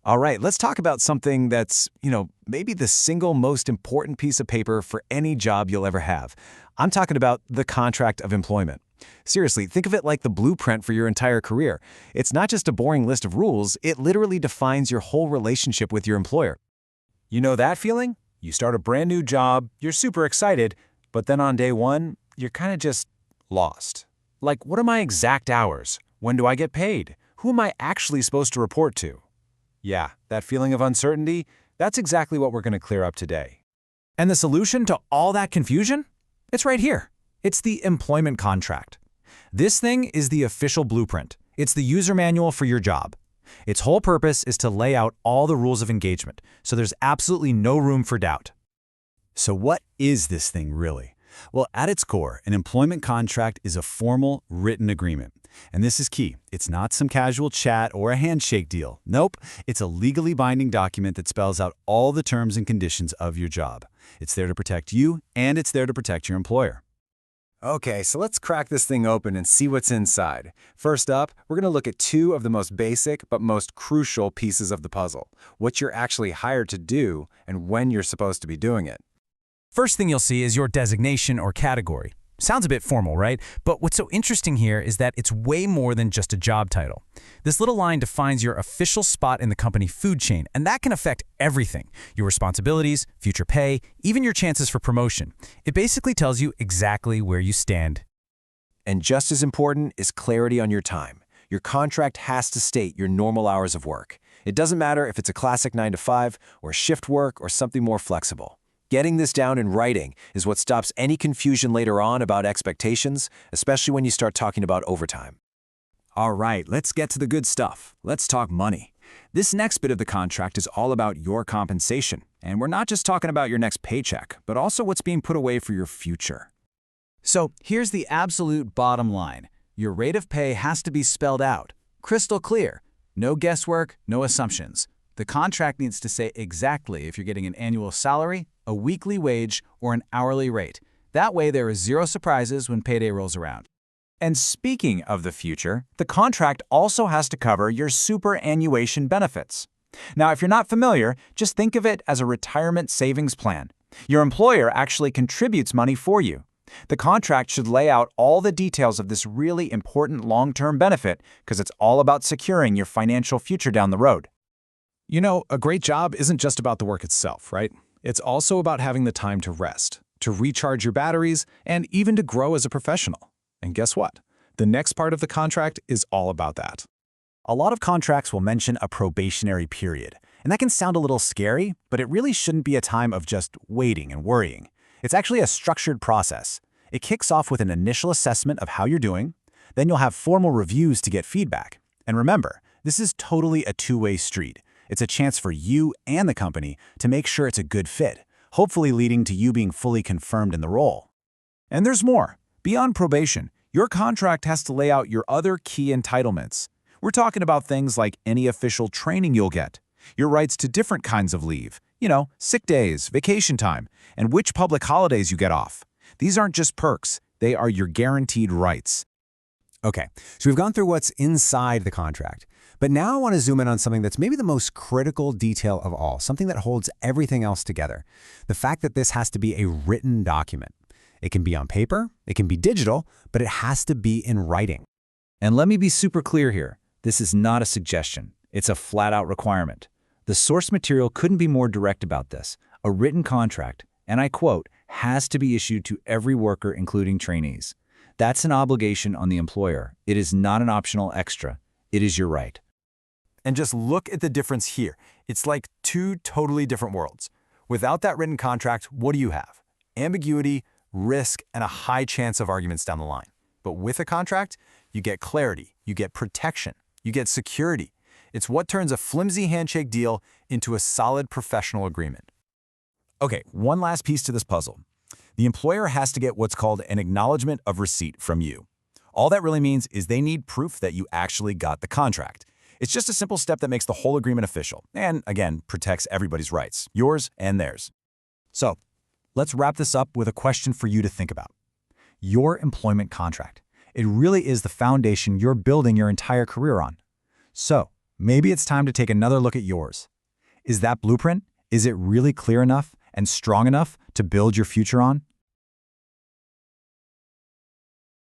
All right, let's talk about something that's, maybe the single most important piece of paper for any job you'll ever have. I'm talking about the contract of employment. Seriously, think of it like the blueprint for your entire career. It's not just a boring list of rules, it literally defines your whole relationship with your employer. You know that feeling? You start a brand new job, you're super excited, but then on day one, you're kind of just lost. Like, what are my exact hours? When do I get paid? Who am I actually supposed to report to? Yeah, that feeling of uncertainty, that's exactly what we're going to clear up today. And the solution to all that confusion? It's right here. It's the employment contract. This thing is the official blueprint. It's the user manual for your job. Its whole purpose is to lay out all the rules of engagement, so there's absolutely no room for doubt. So what is this thing really? Well, at its core, an employment contract is a formal, written agreement. And this is key. It's not some casual chat or a handshake deal. Nope, it's a legally binding document that spells out all the terms and conditions of your job. It's there to protect you, and it's there to protect your employer. Okay, so let's crack this thing open and see what's inside. First up, we're going to look at two of the most basic but most crucial pieces of the puzzle: what you're actually hired to do and when you're supposed to be doing it. First thing you'll see is your designation or category. Sounds a bit formal, right? But what's so interesting here is that it's way more than just a job title. This little line defines your official spot in the company food chain, and that can affect everything: your responsibilities, future pay, even your chances for promotion. It basically tells you exactly where you stand. And just as important is clarity on your time. Your contract has to state your normal hours of work. It doesn't matter if it's a classic 9 to 5 or shift work or something more flexible. Getting this down in writing is what stops any confusion later on about expectations, especially when you start talking about overtime. All right, let's get to the good stuff. Let's talk money. This next bit of the contract is all about your compensation. And we're not just talking about your next paycheck, but also what's being put away for your future. So here's the absolute bottom line. Your rate of pay has to be spelled out, crystal clear. No guesswork, no assumptions. The contract needs to say exactly if you're getting an annual salary, a weekly wage, or an hourly rate. That way there is zero surprises when payday rolls around. And speaking of the future, the contract also has to cover your superannuation benefits. Now, if you're not familiar, just think of it as a retirement savings plan. Your employer actually contributes money for you. The contract should lay out all the details of this really important long-term benefit because it's all about securing your financial future down the road. You know, a great job isn't just about the work itself, right? It's also about having the time to rest, to recharge your batteries, and even to grow as a professional. And guess what? The next part of the contract is all about that. A lot of contracts will mention a probationary period, and that can sound a little scary, but it really shouldn't be a time of just waiting and worrying. It's actually a structured process. It kicks off with an initial assessment of how you're doing, then you'll have formal reviews to get feedback. And remember, this is totally a two-way street. It's a chance for you and the company to make sure it's a good fit, hopefully leading to you being fully confirmed in the role. And there's more. Beyond probation, your contract has to lay out your other key entitlements. We're talking about things like any official training you'll get, your rights to different kinds of leave, sick days, vacation time, and which public holidays you get off. These aren't just perks, they are your guaranteed rights. Okay, so we've gone through what's inside the contract. But now I want to zoom in on something that's maybe the most critical detail of all, something that holds everything else together. The fact that this has to be a written document. It can be on paper, it can be digital, but it has to be in writing. And let me be super clear here. This is not a suggestion. It's a flat-out requirement. The source material couldn't be more direct about this. A written contract, and I quote, has to be issued to every worker, including trainees. That's an obligation on the employer. It is not an optional extra. It is your right. And just look at the difference here. It's like two totally different worlds. Without that written contract, what do you have? Ambiguity, risk, and a high chance of arguments down the line. But with a contract, you get clarity, you get protection, you get security. It's what turns a flimsy handshake deal into a solid professional agreement. Okay, one last piece to this puzzle. The employer has to get what's called an acknowledgement of receipt from you. All that really means is they need proof that you actually got the contract. It's just a simple step that makes the whole agreement official and, again, protects everybody's rights, yours and theirs. So, let's wrap this up with a question for you to think about. Your employment contract. It really is the foundation you're building your entire career on. So, maybe it's time to take another look at yours. Is that blueprint? Is it really clear enough and strong enough to build your future on?